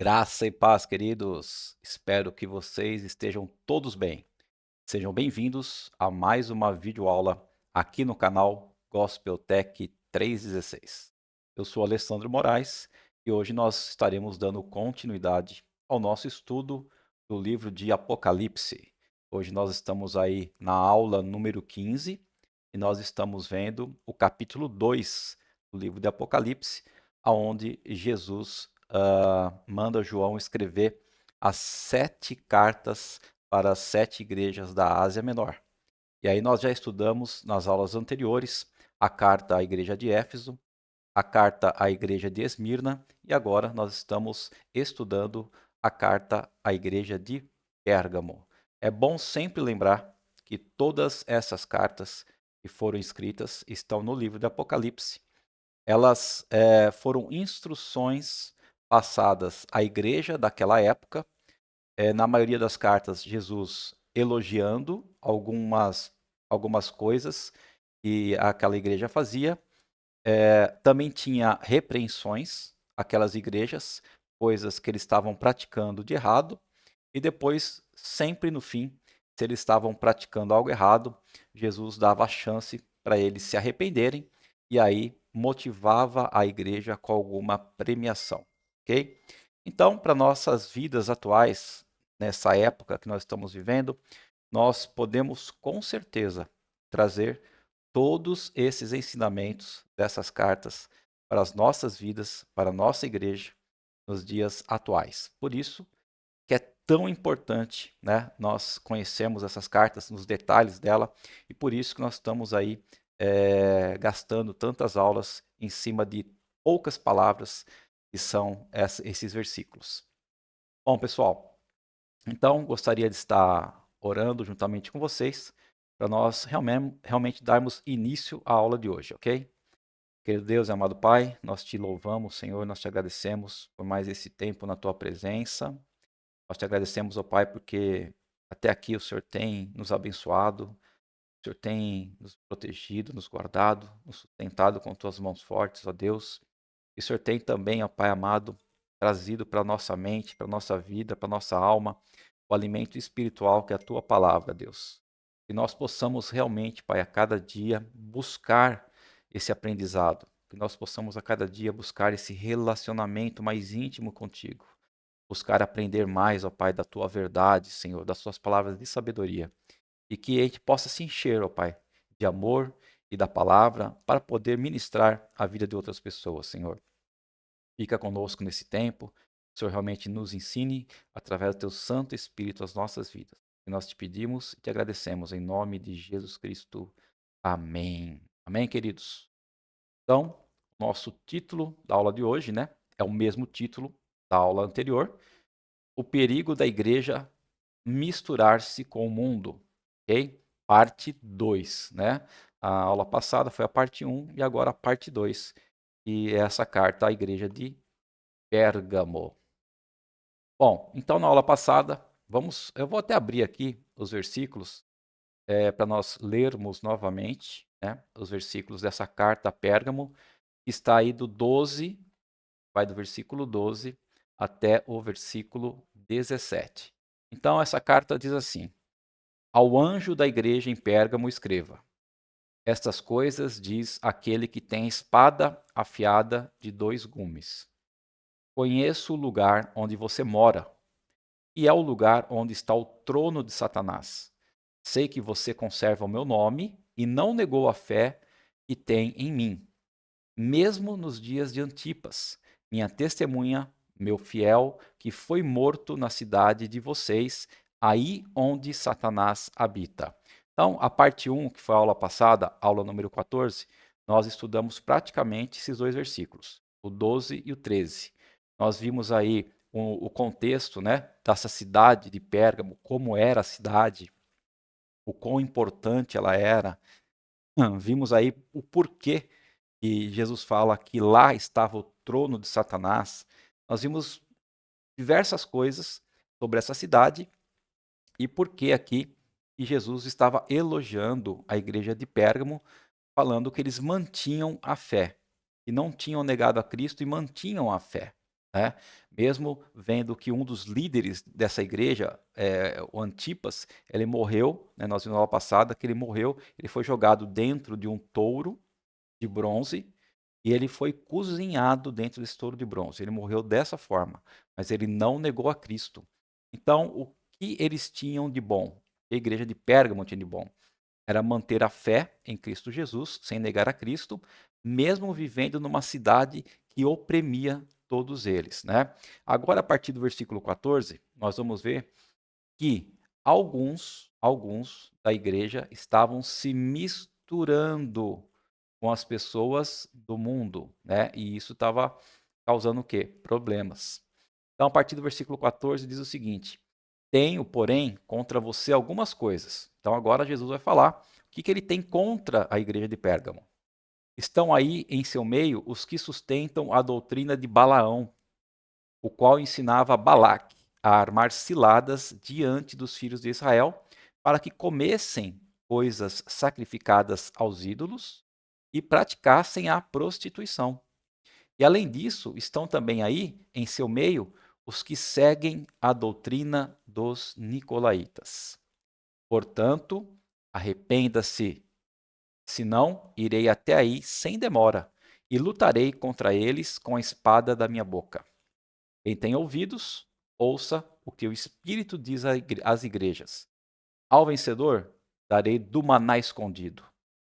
Graça e paz, queridos. Espero que vocês estejam todos bem. Sejam bem-vindos a mais uma videoaula aqui no canal Gospel Tech 316. Eu sou Alessandro Moraes e hoje nós estaremos dando continuidade ao nosso estudo do livro de Apocalipse. Hoje nós estamos aí na aula número 15 e nós estamos vendo o capítulo 2 do livro de Apocalipse, aonde Jesus manda João escrever as 7 cartas para as 7 igrejas da Ásia Menor. E aí nós já estudamos nas aulas anteriores a carta à igreja de Éfeso, a carta à igreja de Esmirna e agora nós estamos estudando a carta à igreja de Pérgamo. É bom sempre lembrar que todas essas cartas que foram escritas estão no livro de Apocalipse. Elas foram instruções passadas à igreja daquela época. Na maioria das cartas, Jesus elogiando algumas coisas que aquela igreja fazia. Também tinha repreensões àquelas igrejas, coisas que eles estavam praticando de errado. E depois, sempre no fim, se eles estavam praticando algo errado, Jesus dava a chance para eles se arrependerem e aí motivava a igreja com alguma premiação, ok? Então, para nossas vidas atuais, nessa época que nós estamos vivendo, nós podemos com certeza trazer todos esses ensinamentos dessas cartas para as nossas vidas, para a nossa igreja, nos dias atuais. Por isso que é tão importante, né, nós conhecemos essas cartas nos detalhes dela e por isso que nós estamos aí gastando tantas aulas em cima de poucas palavras que são esses versículos. Bom, pessoal, então gostaria de estar orando juntamente com vocês para nós realmente darmos início à aula de hoje, ok? Querido Deus e amado Pai, nós te louvamos, Senhor, nós te agradecemos por mais esse tempo na tua presença. Nós te agradecemos, ó Pai, porque até aqui o Senhor tem nos abençoado, o Senhor tem nos protegido, nos guardado, nos sustentado com tuas mãos fortes, ó Deus. E o Senhor tem também, ó Pai amado, trazido para a nossa mente, para a nossa vida, para a nossa alma, o alimento espiritual que é a tua palavra, Deus. Que nós possamos realmente, Pai, a cada dia buscar esse aprendizado, que nós possamos a cada dia buscar esse relacionamento mais íntimo contigo. Buscar aprender mais, ó Pai, da tua verdade, Senhor, das tuas palavras de sabedoria. E que a gente possa se encher, ó Pai, de amor e da palavra para poder ministrar a vida de outras pessoas, Senhor. Fica conosco nesse tempo. O Senhor realmente nos ensine através do teu Santo Espírito as nossas vidas. E nós te pedimos e te agradecemos em nome de Jesus Cristo. Amém. Amém, queridos. Então, nosso título da aula de hoje, né, é o mesmo título da aula anterior. O perigo da igreja misturar-se com o mundo, ok? Parte 2, né? A aula passada foi a parte 1 e agora a parte 2, e essa carta à igreja de Pérgamo. Bom, então na aula passada, eu vou até abrir aqui os versículos para nós lermos novamente, né? Os versículos dessa carta a Pérgamo, que está aí do 12, vai do versículo 12 até o versículo 17. Então essa carta diz assim: Ao anjo da igreja em Pérgamo escreva: Estas coisas diz aquele que tem espada afiada de 2 gumes. Conheço o lugar onde você mora, e é o lugar onde está o trono de Satanás. Sei que você conserva o meu nome e não negou a fé que tem em mim, mesmo nos dias de Antipas, minha testemunha, meu fiel, que foi morto na cidade de vocês, aí onde Satanás habita. Então, a parte 1, que foi a aula passada, aula número 14, nós estudamos praticamente esses dois versículos, o 12 e o 13. Nós vimos aí o contexto, né, dessa cidade de Pérgamo, como era a cidade, o quão importante ela era. Vimos aí o porquê que Jesus fala que lá estava o trono de Satanás. Nós vimos diversas coisas sobre essa cidade e por que aqui que Jesus estava elogiando a igreja de Pérgamo, falando que eles mantinham a fé, e não tinham negado a Cristo e mantinham a fé. né? Mesmo vendo que um dos líderes dessa igreja, o Antipas, ele morreu, né? Nós vimos na aula passada que ele morreu, ele foi jogado dentro de um touro de bronze e ele foi cozinhado dentro desse touro de bronze. Ele morreu dessa forma, mas ele não negou a Cristo. Então, o que eles tinham de bom? A igreja de Pérgamo tinha de bom? Era manter a fé em Cristo Jesus, sem negar a Cristo, mesmo vivendo numa cidade que oprimia todos eles, né? Agora, a partir do versículo 14, nós vamos ver que alguns da igreja estavam se misturando com as pessoas do mundo, né? E isso estava causando o quê? Problemas. Então, a partir do versículo 14 diz o seguinte: tenho, porém, contra você algumas coisas. Então, agora Jesus vai falar o que ele tem contra a igreja de Pérgamo. Estão aí em seu meio os que sustentam a doutrina de Balaão, o qual ensinava a Balaque a armar ciladas diante dos filhos de Israel, para que comessem coisas sacrificadas aos ídolos e praticassem a prostituição. E além disso, estão também aí, em seu meio, os que seguem a doutrina dos nicolaítas. Portanto, arrependa-se, senão irei até aí sem demora e lutarei contra eles com a espada da minha boca. Quem tem ouvidos, ouça o que o Espírito diz às igrejas. Ao vencedor, darei do maná escondido.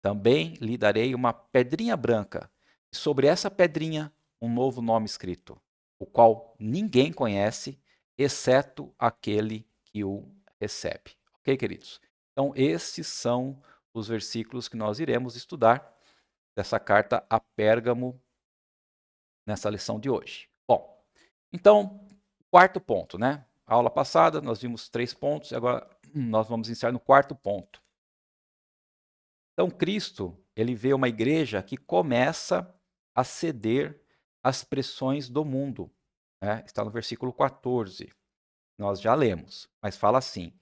Também lhe darei uma pedrinha branca, e sobre essa pedrinha um novo nome escrito, o qual ninguém conhece, exceto aquele que o recebe. Ok, queridos? Então, esses são os versículos que nós iremos estudar dessa carta a Pérgamo nessa lição de hoje. Bom, então, quarto ponto, né? A aula passada nós vimos 3 pontos e agora nós vamos iniciar no quarto ponto. Então, Cristo, ele vê uma igreja que começa a ceder às pressões do mundo, né? Está no versículo 14. Nós já lemos, mas fala assim: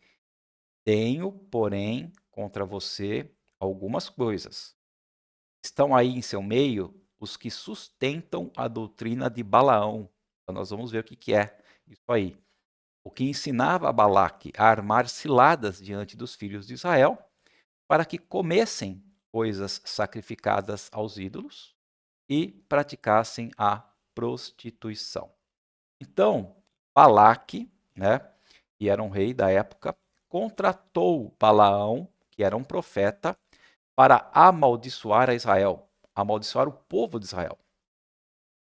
tenho, porém, contra você algumas coisas. Estão aí em seu meio os que sustentam a doutrina de Balaão. Então, nós vamos ver o que é isso aí. O que ensinava a Balaque a armar ciladas diante dos filhos de Israel, para que comessem coisas sacrificadas aos ídolos e praticassem a prostituição. Então, Balaque, né, que era um rei da época, contratou Balaão, que era um profeta, para amaldiçoar a Israel, amaldiçoar o povo de Israel.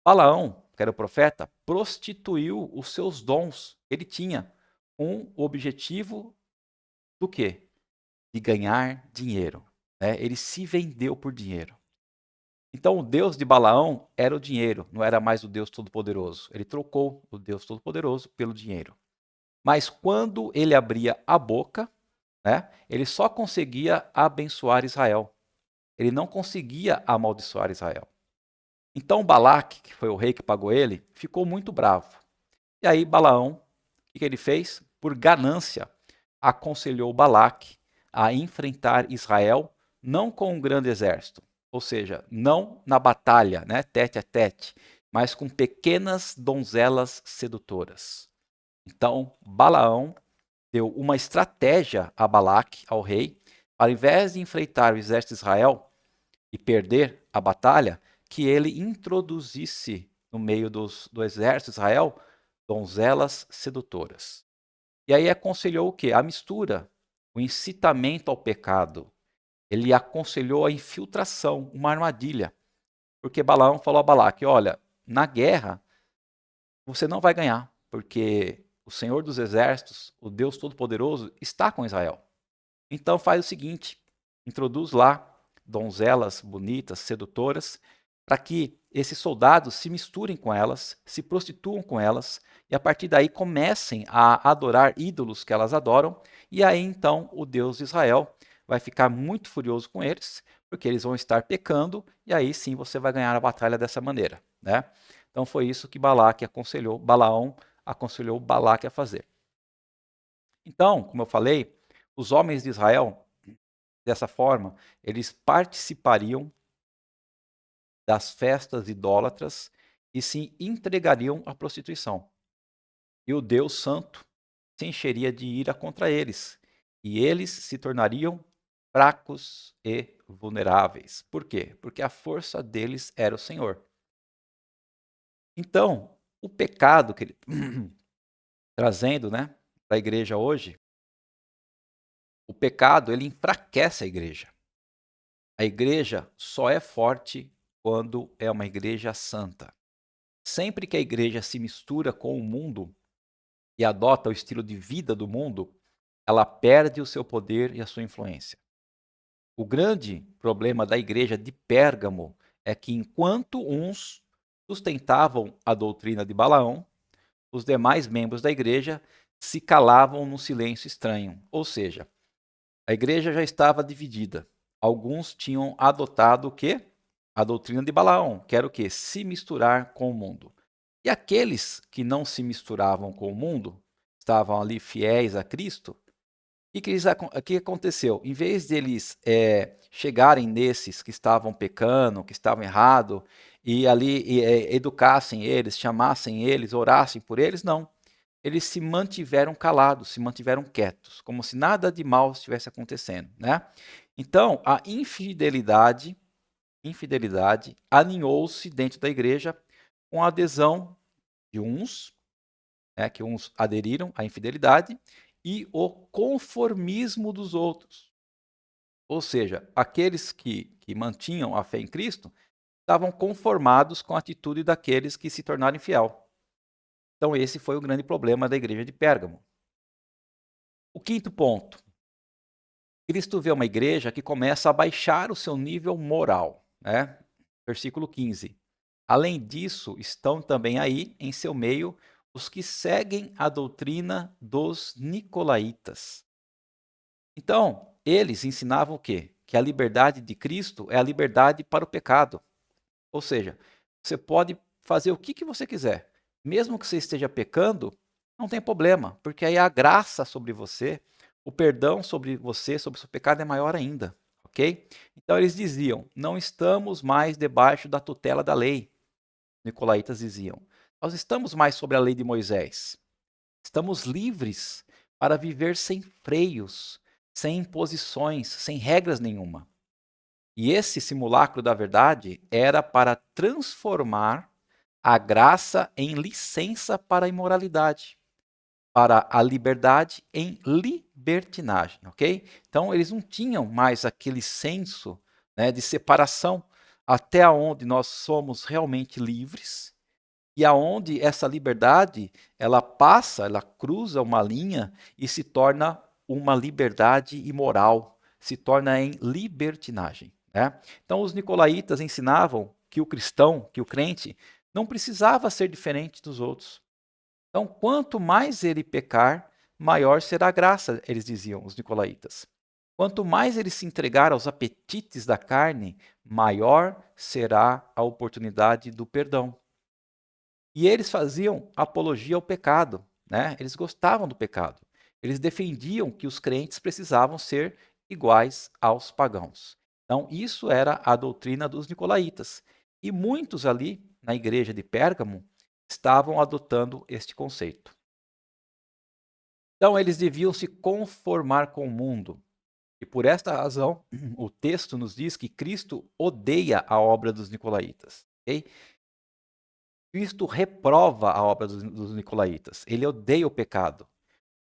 Balaão, que era o profeta, prostituiu os seus dons que ele tinha com o objetivo do quê? De ganhar dinheiro, né? Ele se vendeu por dinheiro. Então, o Deus de Balaão era o dinheiro, não era mais o Deus Todo-Poderoso. Ele trocou o Deus Todo-Poderoso pelo dinheiro. Mas quando ele abria a boca, né, ele só conseguia abençoar Israel. Ele não conseguia amaldiçoar Israel. Então, Balaque, que foi o rei que pagou ele, ficou muito bravo. E aí, Balaão, o que ele fez? Por ganância, aconselhou Balaque a enfrentar Israel não com um grande exército, ou seja, não na batalha, né, tete a tete, mas com pequenas donzelas sedutoras. Então, Balaão deu uma estratégia a Balaque, ao rei, ao invés de enfrentar o exército de Israel e perder a batalha, que ele introduzisse no meio do exército de Israel donzelas sedutoras. E aí aconselhou o quê? A mistura, o incitamento ao pecado. Ele aconselhou a infiltração, uma armadilha. Porque Balaão falou a Balaque: olha, na guerra você não vai ganhar, porque o Senhor dos Exércitos, o Deus Todo-Poderoso, está com Israel. Então faz o seguinte: introduz lá donzelas bonitas, sedutoras, para que esses soldados se misturem com elas, se prostituam com elas, e a partir daí comecem a adorar ídolos que elas adoram, e aí então o Deus de Israel vai ficar muito furioso com eles, porque eles vão estar pecando, e aí sim você vai ganhar a batalha dessa maneira, né? Então foi isso que Balaque aconselhou, Balaão aconselhou Balaque a fazer. Então, como eu falei, os homens de Israel, dessa forma, eles participariam das festas idólatras e se entregariam à prostituição. E o Deus Santo se encheria de ira contra eles, e eles se tornariam fracos e vulneráveis. Por quê? Porque a força deles era o Senhor. Então, o pecado que ele trazendo, né, para a igreja hoje, o pecado ele enfraquece a igreja. A igreja só é forte quando é uma igreja santa. Sempre que a igreja se mistura com o mundo e adota o estilo de vida do mundo, ela perde o seu poder e a sua influência. O grande problema da igreja de Pérgamo é que enquanto uns sustentavam a doutrina de Balaão, os demais membros da igreja se calavam num silêncio estranho. Ou seja, a igreja já estava dividida. Alguns tinham adotado o quê? A doutrina de Balaão, que era o quê? Se misturar com o mundo. E aqueles que não se misturavam com o mundo, estavam ali fiéis a Cristo, o que aconteceu? Em vez deles chegarem nesses que estavam pecando, que estavam errados, e ali educassem eles, chamassem eles, orassem por eles, não. Eles se mantiveram calados, se mantiveram quietos, como se nada de mal estivesse acontecendo, né? Então, a infidelidade aninhou-se dentro da igreja com a adesão de uns, que uns aderiram à infidelidade, e o conformismo dos outros. Ou seja, aqueles que mantinham a fé em Cristo estavam conformados com a atitude daqueles que se tornaram infiel. Então, esse foi o grande problema da igreja de Pérgamo. O quinto ponto. Cristo vê uma igreja que começa a baixar o seu nível moral. Né? Versículo 15. Além disso, estão também aí, em seu meio, os que seguem a doutrina dos nicolaítas. Então, eles ensinavam o quê? Que a liberdade de Cristo é a liberdade para o pecado. Ou seja, você pode fazer o que você quiser. Mesmo que você esteja pecando, não tem problema, porque aí a graça sobre você, o perdão sobre você, sobre o seu pecado é maior ainda, ok? Então eles diziam, não estamos mais debaixo da tutela da lei. Nicolaítas diziam, nós estamos mais sobre a lei de Moisés. Estamos livres para viver sem freios, sem imposições, sem regras nenhuma. E esse simulacro da verdade era para transformar a graça em licença para a imoralidade, para a liberdade em libertinagem, ok? Então eles não tinham mais aquele senso, né, de separação até onde nós somos realmente livres e aonde essa liberdade ela passa, ela cruza uma linha e se torna uma liberdade imoral, se torna em libertinagem. Né? Então os nicolaítas ensinavam que o cristão, que o crente, não precisava ser diferente dos outros. Então, quanto mais ele pecar, maior será a graça, eles diziam, os nicolaítas. Quanto mais ele se entregar aos apetites da carne, maior será a oportunidade do perdão. E eles faziam apologia ao pecado, né? Eles gostavam do pecado. Eles defendiam que os crentes precisavam ser iguais aos pagãos. Então, isso era a doutrina dos nicolaítas. E muitos ali na igreja de Pérgamo estavam adotando este conceito. Então, eles deviam se conformar com o mundo. E por esta razão, o texto nos diz que Cristo odeia a obra dos nicolaítas. Okay? Cristo reprova a obra dos nicolaítas. Ele odeia o pecado.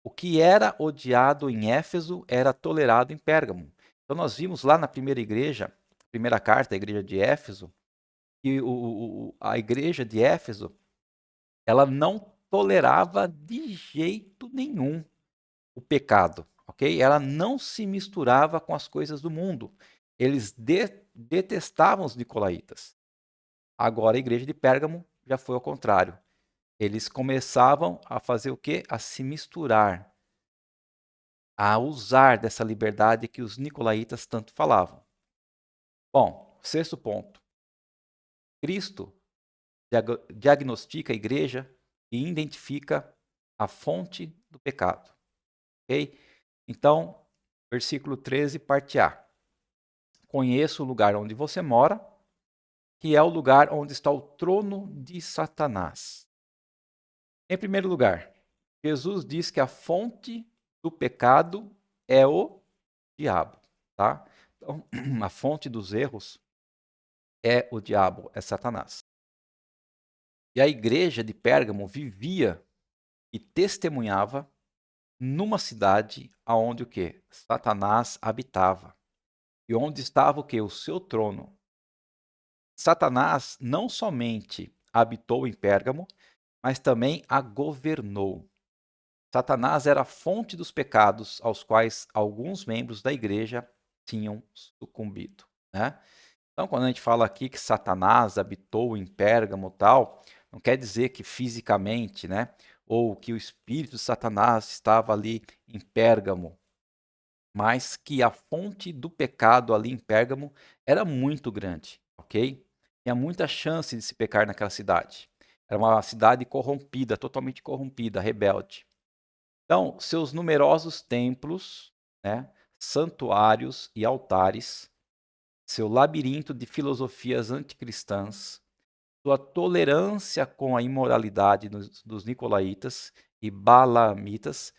O que era odiado em Éfeso era tolerado em Pérgamo. Então nós vimos lá na primeira igreja, primeira carta à igreja de Éfeso, que a igreja de Éfeso ela não tolerava de jeito nenhum o pecado, ok? Ela não se misturava com as coisas do mundo. Eles detestavam os nicolaítas. Agora a igreja de Pérgamo já foi ao contrário. Eles começavam a fazer o quê? A se misturar, a usar dessa liberdade que os nicolaítas tanto falavam. Bom, sexto ponto. Cristo diagnostica a igreja e identifica a fonte do pecado. Ok? Então, versículo 13, parte A. Conheço o lugar onde você mora, que é o lugar onde está o trono de Satanás. Em primeiro lugar, Jesus diz que a fonte do pecado é o diabo, tá? Então, a fonte dos erros é o diabo, é Satanás. E a igreja de Pérgamo vivia e testemunhava numa cidade aonde o quê? Satanás habitava. E onde estava o quê? O seu trono. Satanás não somente habitou em Pérgamo, mas também a governou. Satanás era a fonte dos pecados aos quais alguns membros da igreja tinham sucumbido, né? Então, quando a gente fala aqui que Satanás habitou em Pérgamo e tal, não quer dizer que fisicamente, né? Ou que o espírito de Satanás estava ali em Pérgamo, mas que a fonte do pecado ali em Pérgamo era muito grande, ok? Tinha muita chance de se pecar naquela cidade. Era uma cidade corrompida, totalmente corrompida, rebelde. Então, seus numerosos templos, né, santuários e altares, seu labirinto de filosofias anticristãs, sua tolerância com a imoralidade dos nicolaítas e balaamitas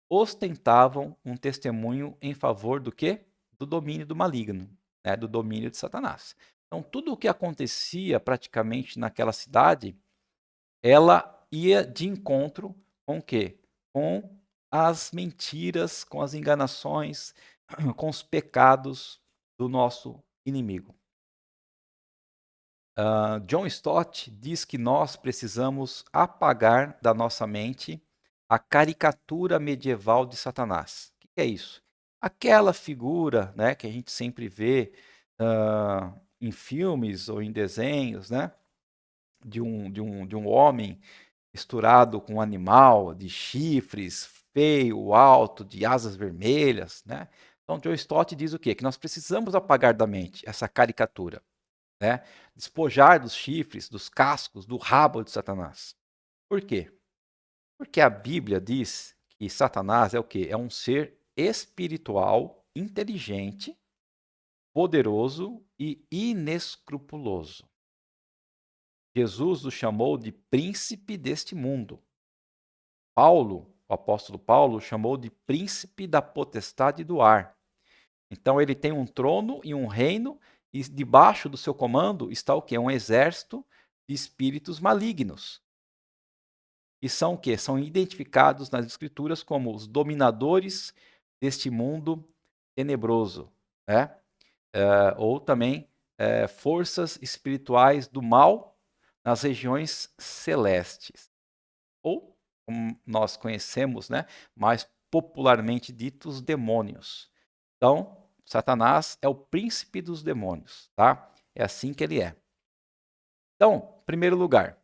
ostentavam um testemunho em favor do quê? Do domínio do maligno, né, do domínio de Satanás. Então, tudo o que acontecia praticamente naquela cidade, ela ia de encontro com o quê? Com as mentiras, com as enganações, com os pecados do nosso inimigo. John Stott diz que nós precisamos apagar da nossa mente a caricatura medieval de Satanás. O que é isso? Aquela figura, né, que a gente sempre vê em filmes ou em desenhos, né, de um homem misturado com um animal, de chifres, feio, alto, de asas vermelhas, né? Então, John Stott diz o quê? Que nós precisamos apagar da mente essa caricatura, né? Despojar dos chifres, dos cascos, do rabo de Satanás. Por quê? Porque a Bíblia diz que Satanás é o quê? É um ser espiritual, inteligente, poderoso e inescrupuloso. Jesus o chamou de príncipe deste mundo. Paulo, o apóstolo Paulo, chamou de príncipe da potestade do ar. Então ele tem um trono e um reino, e debaixo do seu comando está o quê? Um exército de espíritos malignos. E são o quê? São identificados nas escrituras como os dominadores deste mundo tenebroso, né? Ou também forças espirituais do mal nas regiões celestes. Ou, como nós conhecemos, né, mais popularmente ditos demônios. Então, Satanás é o príncipe dos demônios, tá? É assim que ele é. Então, em primeiro lugar,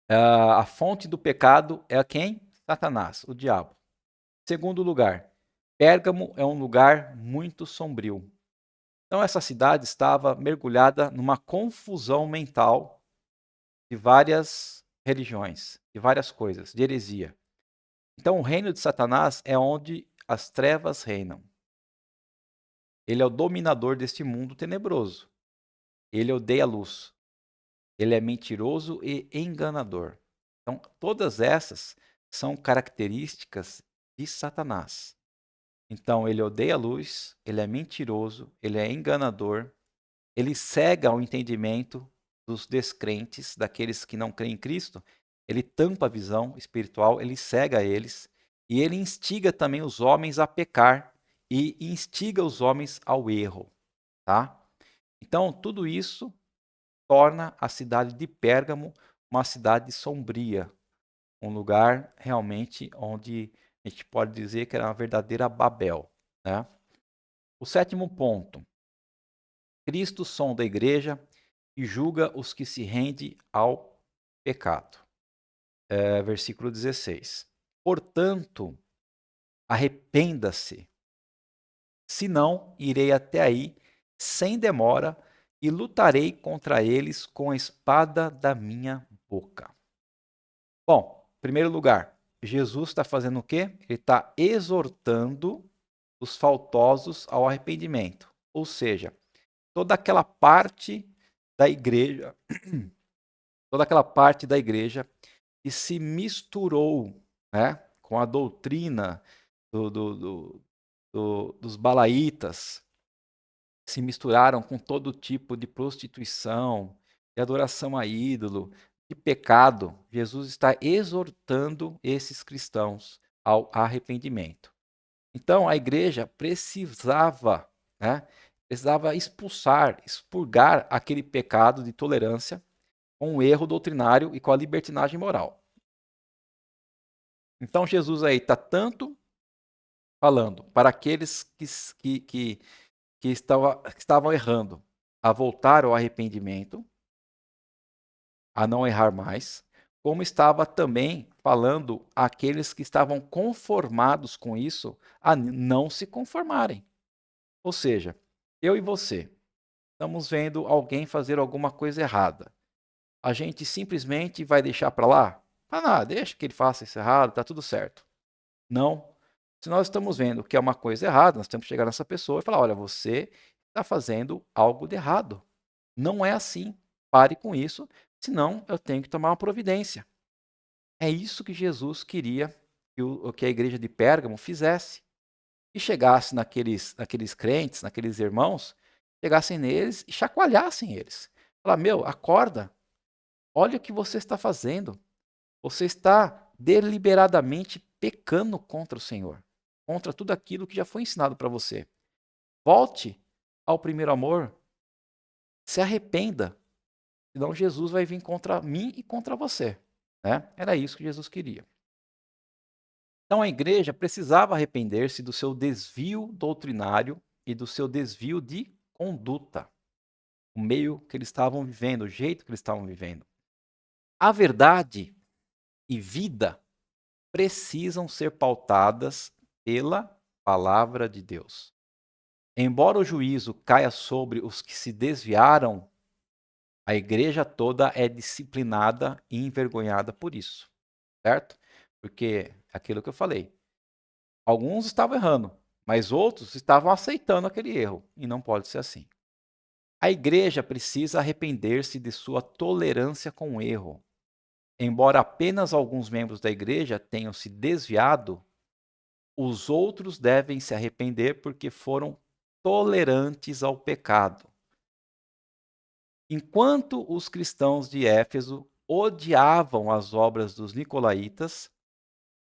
a fonte do pecado é quem? Satanás, o diabo. Segundo lugar, Pérgamo é um lugar muito sombrio. Então, essa cidade estava mergulhada numa confusão mental de várias religiões, de várias coisas, de heresia. Então, o reino de Satanás é onde as trevas reinam. Ele é o dominador deste mundo tenebroso. Ele odeia a luz. Ele é mentiroso e enganador. Então, todas essas são características de Satanás. Então, ele odeia a luz, ele é mentiroso, ele é enganador, ele cega o entendimento dos descrentes, daqueles que não creem em Cristo, ele tampa a visão espiritual, ele cega eles, e ele instiga também os homens a pecar e instiga os homens ao erro, tá? Então, tudo isso torna a cidade de Pérgamo uma cidade sombria, um lugar realmente onde a gente pode dizer que era uma verdadeira Babel, né? O sétimo ponto, Cristo sonda a igreja e julga os que se rendem ao pecado. Versículo 16. Portanto, arrependa-se, senão irei até aí sem demora e lutarei contra eles com a espada da minha boca. Bom, em primeiro lugar, Jesus está fazendo o quê? Ele está exortando os faltosos ao arrependimento. Ou seja, toda aquela parte da igreja, toda aquela parte da igreja que se misturou, né, com a doutrina dos balaítas, se misturaram com todo tipo de prostituição, de adoração a ídolo, de pecado. Jesus está exortando esses cristãos ao arrependimento. Então, a igreja precisava, né, precisava expurgar aquele pecado de tolerância com o erro doutrinário e com a libertinagem moral. Então, Jesus aí está tanto falando para aqueles que estavam errando a voltar ao arrependimento, a não errar mais, como estava também falando àqueles que estavam conformados com isso a não se conformarem. Ou seja, eu e você estamos vendo alguém fazer alguma coisa errada. A gente simplesmente vai deixar para lá? Ah, não, deixa que ele faça isso errado, está tudo certo. Não. Se nós estamos vendo que é uma coisa errada, nós temos que chegar nessa pessoa e falar: olha, você está fazendo algo de errado. Não é assim. Pare com isso, senão eu tenho que tomar uma providência. É isso que Jesus queria que a igreja de Pérgamo fizesse. E chegasse naqueles crentes, naqueles irmãos, chegassem neles e chacoalhassem eles. Falar: meu, acorda, olha o que você está fazendo. Você está deliberadamente pecando contra o Senhor, contra tudo aquilo que já foi ensinado para você. Volte ao primeiro amor, se arrependa, senão Jesus vai vir contra mim e contra você. Né? Era isso que Jesus queria. Então a igreja precisava arrepender-se do seu desvio doutrinário e do seu desvio de conduta, o meio que eles estavam vivendo, o jeito que eles estavam vivendo. A verdade e vida precisam ser pautadas pela palavra de Deus. Embora o juízo caia sobre os que se desviaram, a igreja toda é disciplinada e envergonhada por isso, certo? Porque aquilo que eu falei, alguns estavam errando, mas outros estavam aceitando aquele erro, e não pode ser assim. A igreja precisa arrepender-se de sua tolerância com o erro. Embora apenas alguns membros da igreja tenham se desviado, os outros devem se arrepender porque foram tolerantes ao pecado. Enquanto os cristãos de Éfeso odiavam as obras dos nicolaítas,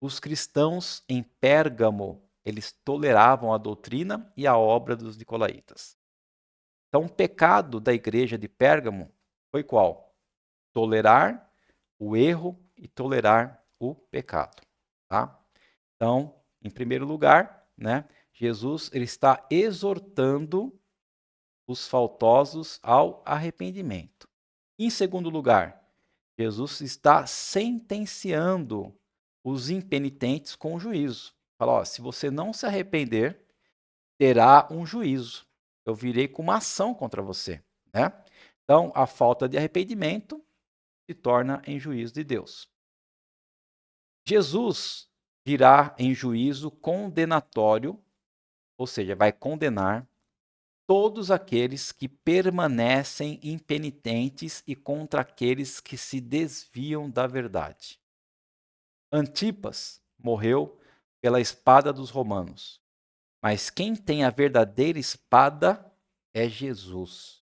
os cristãos em Pérgamo, eles toleravam a doutrina e a obra dos nicolaítas. Então, o pecado da igreja de Pérgamo foi qual? Tolerar o erro e tolerar o pecado. Tá? Então, em primeiro lugar, né, Jesus ele está exortando os faltosos ao arrependimento. Em segundo lugar, Jesus está sentenciando os impenitentes com juízo. Fala, ó, se você não se arrepender, terá um juízo. Eu virei com uma ação contra você. Né? Então, a falta de arrependimento se torna em juízo de Deus. Jesus virá em juízo condenatório, ou seja, vai condenar todos aqueles que permanecem impenitentes e contra aqueles que se desviam da verdade. Antipas morreu pela espada dos romanos, mas quem tem a verdadeira espada é Jesus.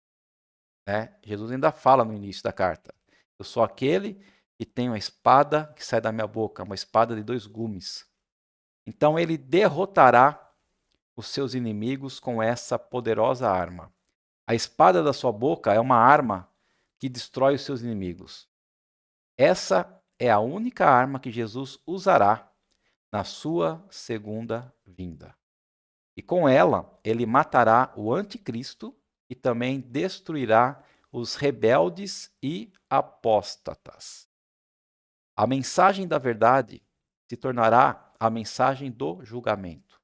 Né? Jesus ainda fala no início da carta: eu sou aquele que tem uma espada que sai da minha boca, uma espada de 2 gumes. Então ele derrotará os seus inimigos com essa poderosa arma. A espada da sua boca é uma arma que destrói os seus inimigos. Essa é a única arma que Jesus usará na sua segunda vinda. E com ela, ele matará o anticristo e também destruirá os rebeldes e apóstatas. A mensagem da verdade se tornará a mensagem do julgamento.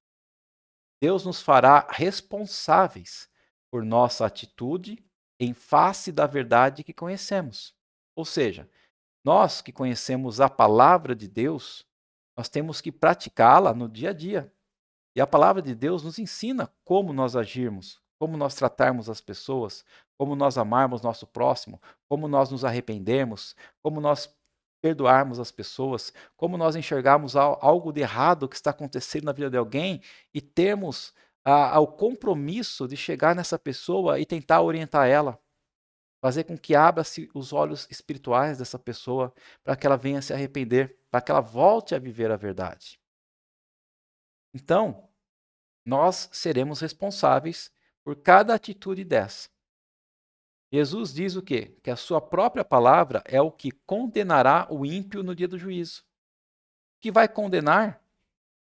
Deus nos fará responsáveis por nossa atitude em face da verdade que conhecemos. Ou seja, nós que conhecemos a palavra de Deus, nós temos que praticá-la no dia a dia. E a palavra de Deus nos ensina como nós agirmos, como nós tratarmos as pessoas, como nós amarmos nosso próximo, como nós nos arrependermos, como nós perdoarmos as pessoas, como nós enxergarmos algo de errado que está acontecendo na vida de alguém e termos o compromisso de chegar nessa pessoa e tentar orientar ela, fazer com que abra-se os olhos espirituais dessa pessoa para que ela venha se arrepender, para que ela volte a viver a verdade. Então, nós seremos responsáveis por cada atitude dessa. Jesus diz o quê? Que a sua própria palavra é o que condenará o ímpio no dia do juízo. O que vai condenar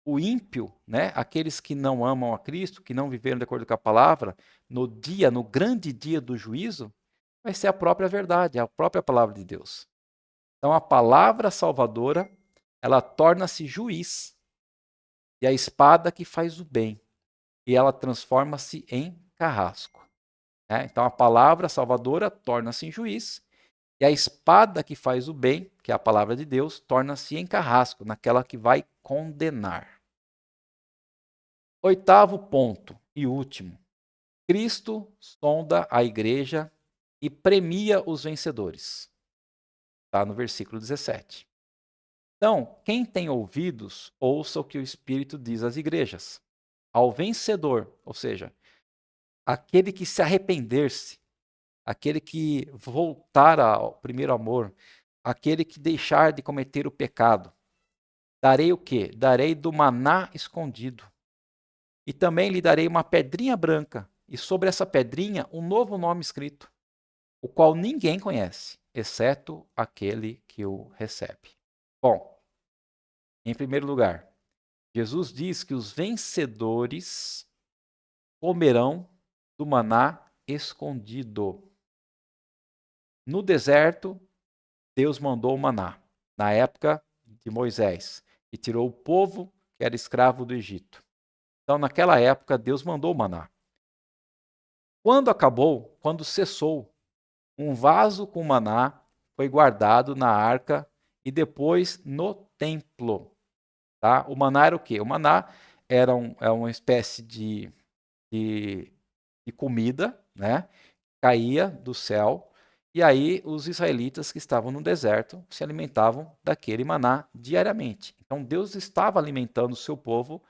o ímpio, né, aqueles que não amam a Cristo, que não viveram de acordo com a palavra, no grande dia do juízo, vai ser a própria verdade, a própria palavra de Deus. Então a palavra salvadora, ela torna-se juiz, e a espada que faz o bem, e ela transforma-se em carrasco. Né? Então a palavra salvadora torna-se em juiz, e a espada que faz o bem, que é a palavra de Deus, torna-se em carrasco, naquela que vai condenar. Oitavo ponto e último. Cristo sonda a igreja e premia os vencedores. Está no versículo 17. Então, quem tem ouvidos, ouça o que o Espírito diz às igrejas. Ao vencedor, ou seja, aquele que se arrepender-se, aquele que voltar ao primeiro amor, aquele que deixar de cometer o pecado, darei o quê? Darei do maná escondido. E também lhe darei uma pedrinha branca, e sobre essa pedrinha um novo nome escrito, o qual ninguém conhece, exceto aquele que o recebe. Bom, em primeiro lugar, Jesus diz que os vencedores comerão do maná escondido. No deserto, Deus mandou o maná, na época de Moisés, e tirou o povo que era escravo do Egito. Então, naquela época, Deus mandou o maná. Quando acabou, quando cessou, um vaso com maná foi guardado na arca e depois no templo. Tá? O maná era o quê? O maná era uma espécie de comida, né? Caía do céu, e aí os israelitas que estavam no deserto se alimentavam daquele maná diariamente. Então Deus estava alimentando o seu povo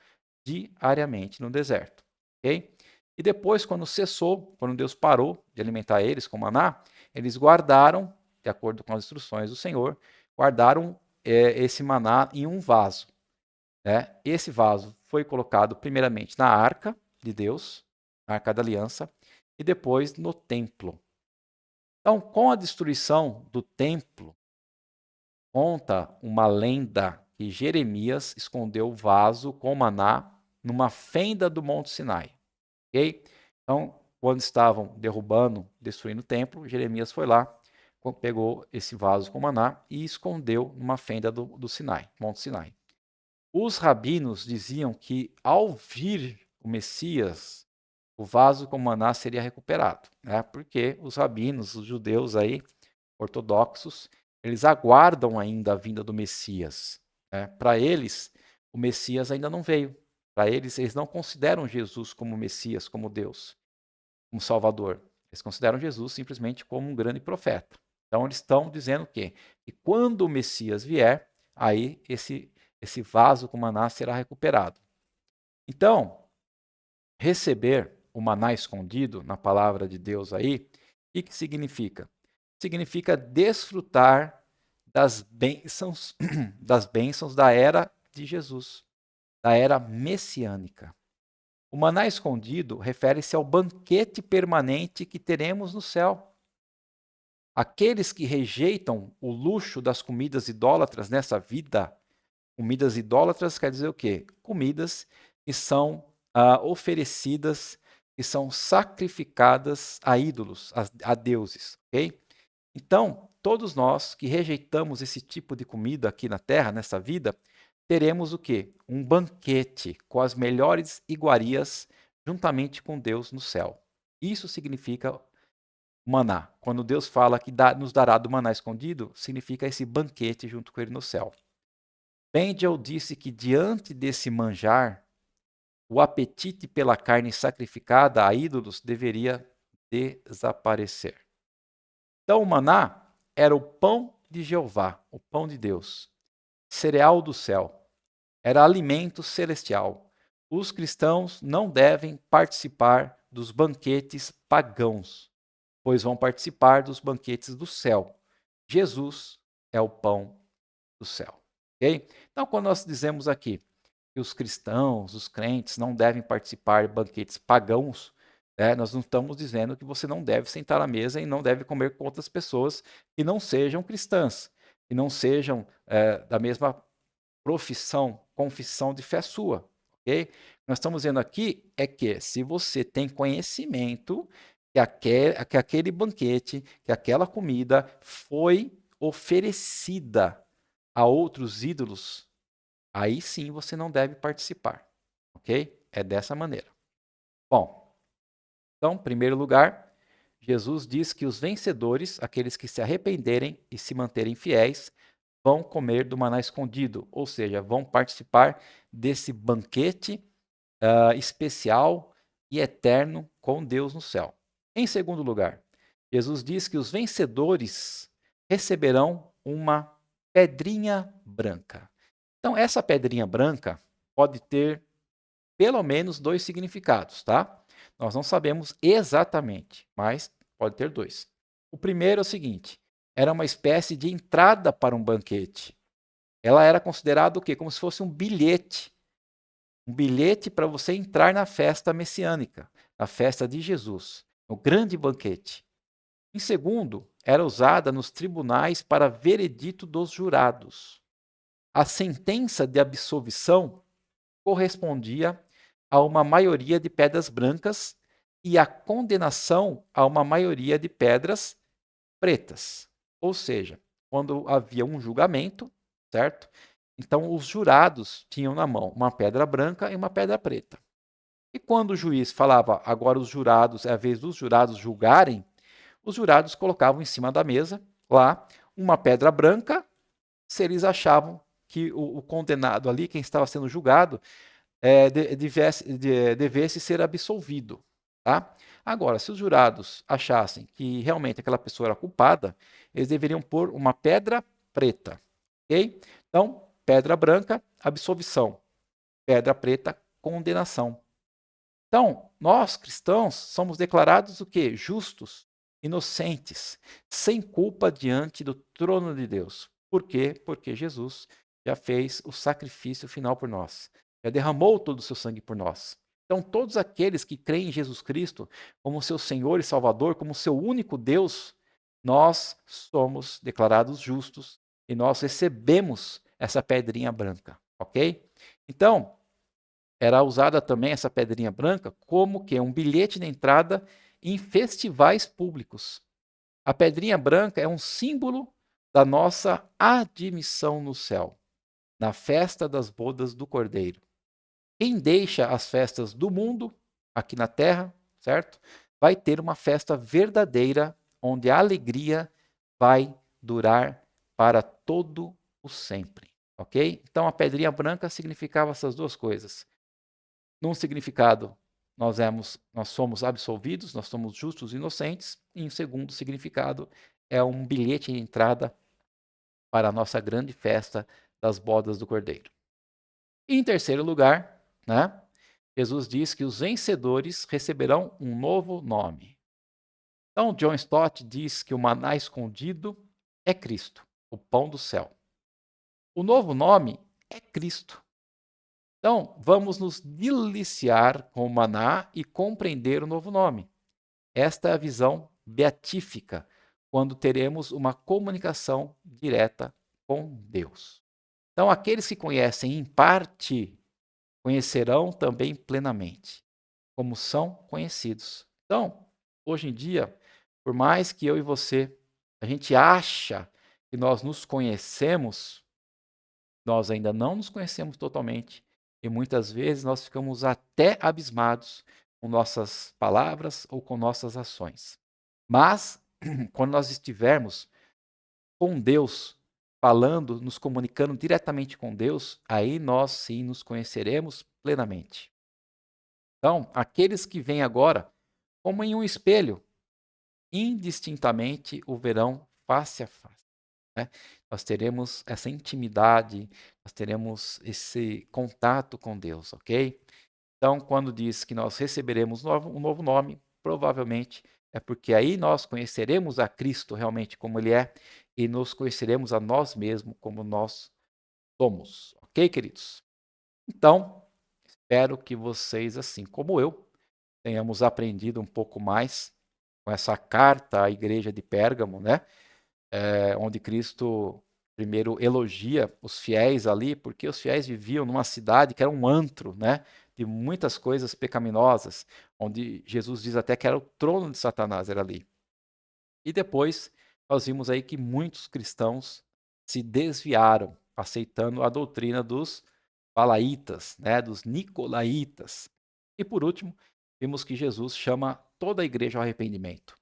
diariamente no deserto. Okay? E depois, quando cessou, quando Deus parou de alimentar eles com maná, eles guardaram, de acordo com as instruções do Senhor, guardaram esse maná em um vaso. Né? Esse vaso foi colocado primeiramente na arca de Deus, na arca da aliança, e depois no templo. Então, com a destruição do templo, conta uma lenda que Jeremias escondeu o vaso com maná numa fenda do Monte Sinai. Okay? Então, quando estavam derrubando, destruindo o templo, Jeremias foi lá, pegou esse vaso com maná e escondeu numa fenda do Sinai, Monte Sinai. Os rabinos diziam que ao vir o Messias, o vaso com maná seria recuperado, né? Porque os rabinos, os judeus aí, ortodoxos, eles aguardam ainda a vinda do Messias. Né? Para eles, o Messias ainda não veio. Para eles não consideram Jesus como Messias, como Deus, como Salvador. Eles consideram Jesus simplesmente como um grande profeta. Então eles estão dizendo o quê? Que quando o Messias vier, aí esse vaso com maná será recuperado. Então, receber o maná escondido na palavra de Deus aí, o que significa? Significa desfrutar das bênçãos, das bênçãos da era de Jesus, da era messiânica. O maná escondido refere-se ao banquete permanente que teremos no céu. Aqueles que rejeitam o luxo das comidas idólatras nessa vida, comidas idólatras quer dizer o quê? Comidas que são oferecidas, que são sacrificadas a ídolos, a deuses, ok? Então, todos nós que rejeitamos esse tipo de comida aqui na terra, nessa vida, teremos o quê? Um banquete com as melhores iguarias juntamente com Deus no céu. Isso significa maná. Quando Deus fala que nos dará do maná escondido, significa esse banquete junto com ele no céu. Bendel disse que diante desse manjar, o apetite pela carne sacrificada a ídolos deveria desaparecer. Então, o maná era o pão de Jeová, o pão de Deus, cereal do céu, era alimento celestial. Os cristãos não devem participar dos banquetes pagãos, pois vão participar dos banquetes do céu. Jesus é o pão do céu. Ok? Então, quando nós dizemos aqui que os cristãos, os crentes, não devem participar de banquetes pagãos, nós não estamos dizendo que você não deve sentar à mesa e não deve comer com outras pessoas que não sejam cristãs, que não sejam da mesma profissão, confissão de fé sua. Ok? Nós estamos dizendo aqui é que se você tem conhecimento que aquele banquete, que aquela comida foi oferecida a outros ídolos, aí sim você não deve participar, ok? É dessa maneira. Bom, então, em primeiro lugar, Jesus diz que os vencedores, aqueles que se arrependerem e se manterem fiéis, vão comer do maná escondido, ou seja, vão participar desse banquete especial e eterno com Deus no céu. Em segundo lugar, Jesus diz que os vencedores receberão uma pedrinha branca. Então, essa pedrinha branca pode ter pelo menos dois significados, tá? Nós não sabemos exatamente, mas pode ter dois. O primeiro é o seguinte: era uma espécie de entrada para um banquete. Ela era considerada o quê? Como se fosse um bilhete. Um bilhete para você entrar na festa messiânica, na festa de Jesus, no grande banquete. Em segundo, era usada nos tribunais para veredito dos jurados. A sentença de absolvição correspondia a uma maioria de pedras brancas e a condenação a uma maioria de pedras pretas. Ou seja, quando havia um julgamento, certo? Então os jurados tinham na mão uma pedra branca e uma pedra preta. E quando o juiz falava, agora os jurados, é a vez dos jurados julgarem, os jurados colocavam em cima da mesa, lá, uma pedra branca, se eles achavam que o condenado ali, quem estava sendo julgado, devesse ser absolvido. Tá? Agora, se os jurados achassem que realmente aquela pessoa era culpada, eles deveriam pôr uma pedra preta. Ok? Então, pedra branca, absolvição. Pedra preta, condenação. Então, nós cristãos somos declarados o quê? Justos, inocentes, sem culpa diante do trono de Deus. Por quê? Porque Jesus já fez o sacrifício final por nós. Já derramou todo o seu sangue por nós. Então, todos aqueles que creem em Jesus Cristo como seu Senhor e Salvador, como seu único Deus, nós somos declarados justos e nós recebemos essa pedrinha branca, ok? Então, era usada também essa pedrinha branca como que um bilhete de entrada em festivais públicos. A pedrinha branca é um símbolo da nossa admissão no céu, na festa das bodas do Cordeiro. Quem deixa as festas do mundo aqui na terra, certo? Vai ter uma festa verdadeira onde a alegria vai durar para todo o sempre, ok? Então a pedrinha branca significava essas duas coisas. Num significado, nós somos absolvidos, nós somos justos e inocentes. E em segundo significado, é um bilhete de entrada para a nossa grande festa das bodas do Cordeiro. E em terceiro lugar, né, Jesus diz que os vencedores receberão um novo nome. Então, John Stott diz que o maná escondido é Cristo, o pão do céu. O novo nome é Cristo. Então, vamos nos deliciar com o maná e compreender o novo nome. Esta é a visão beatífica, quando teremos uma comunicação direta com Deus. Então, aqueles que conhecem em parte, conhecerão também plenamente, como são conhecidos. Então, hoje em dia, por mais que eu e você, a gente acha que nós nos conhecemos, nós ainda não nos conhecemos totalmente e muitas vezes nós ficamos até abismados com nossas palavras ou com nossas ações. Mas, quando nós estivermos com Deus, falando, nos comunicando diretamente com Deus, aí nós sim nos conheceremos plenamente. Então, aqueles que vêm agora, como em um espelho, indistintamente o verão face a face, né? Nós teremos essa intimidade, nós teremos esse contato com Deus, ok? Então, quando diz que nós receberemos um novo nome, provavelmente é porque aí nós conheceremos a Cristo realmente como Ele é e nos conheceremos a nós mesmos como nós somos, ok, queridos? Então, espero que vocês, assim como eu, tenhamos aprendido um pouco mais com essa carta à igreja de Pérgamo, né? Onde Cristo primeiro elogia os fiéis ali, porque os fiéis viviam numa cidade que era um antro, né? De muitas coisas pecaminosas, onde Jesus diz até que era o trono de Satanás, era ali. E depois nós vimos aí que muitos cristãos se desviaram, aceitando a doutrina dos Balaitas, né, dos Nicolaítas. E por último, vimos que Jesus chama toda a igreja ao arrependimento.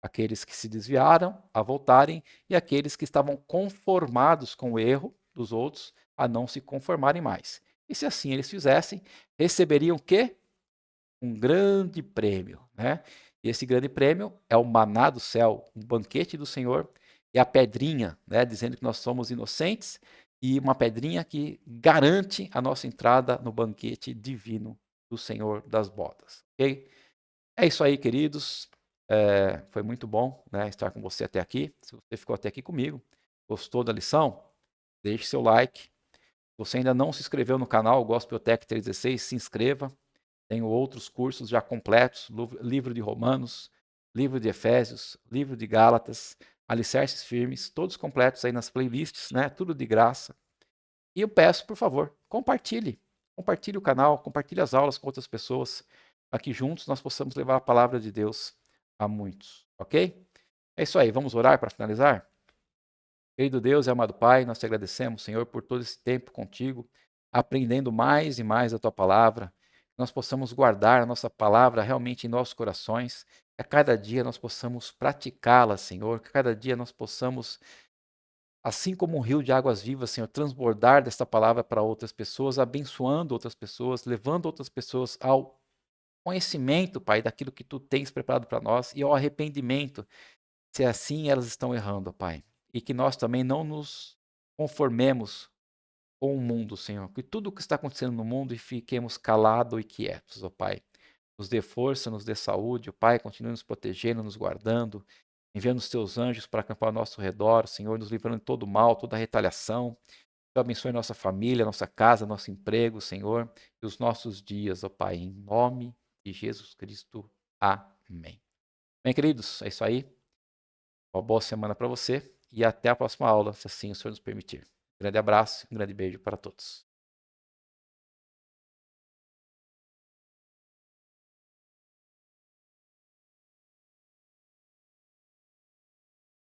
Aqueles que se desviaram a voltarem e aqueles que estavam conformados com o erro dos outros a não se conformarem mais. E se assim eles fizessem, receberiam o quê? Um grande prêmio, né? E esse grande prêmio é o maná do céu, um banquete do Senhor e a pedrinha, né? Dizendo que nós somos inocentes e uma pedrinha que garante a nossa entrada no banquete divino do Senhor das bodas, ok? É isso aí, queridos. Foi muito bom, né, estar com você até aqui. Se você ficou até aqui comigo, gostou da lição, deixe seu like. Se você ainda não se inscreveu no canal Gospel Tech 316, se inscreva. Tenho outros cursos já completos, livro de Romanos, livro de Efésios, livro de Gálatas, alicerces firmes, todos completos aí nas playlists, né? Tudo de graça. E eu peço, por favor, compartilhe. Compartilhe o canal, compartilhe as aulas com outras pessoas, para que juntos nós possamos levar a palavra de Deus a muitos, ok? É isso aí, vamos orar para finalizar? Querido Deus e amado Pai, nós te agradecemos, Senhor, por todo esse tempo contigo, aprendendo mais e mais a tua palavra, que nós possamos guardar a nossa palavra realmente em nossos corações, que a cada dia nós possamos praticá-la, Senhor, que a cada dia nós possamos, assim como um rio de águas vivas, Senhor, transbordar desta palavra para outras pessoas, abençoando outras pessoas, levando outras pessoas ao conhecimento, Pai, daquilo que tu tens preparado para nós e ao arrependimento, se assim elas estão errando, Pai. E que nós também não nos conformemos com o mundo, Senhor. Que tudo o que está acontecendo no mundo e fiquemos calados e quietos, ó Pai. Nos dê força, nos dê saúde, ó Pai. Continue nos protegendo, nos guardando. Enviando os teus anjos para acampar ao nosso redor, Senhor, nos livrando de todo mal, toda retaliação. Senhor, abençoe nossa família, nossa casa, nosso emprego, Senhor, e os nossos dias, ó Pai, em nome de Jesus Cristo. Amém. Bem, queridos, é isso aí. Uma boa semana para você e até a próxima aula, se assim o Senhor nos permitir. Um grande abraço, um grande beijo para todos.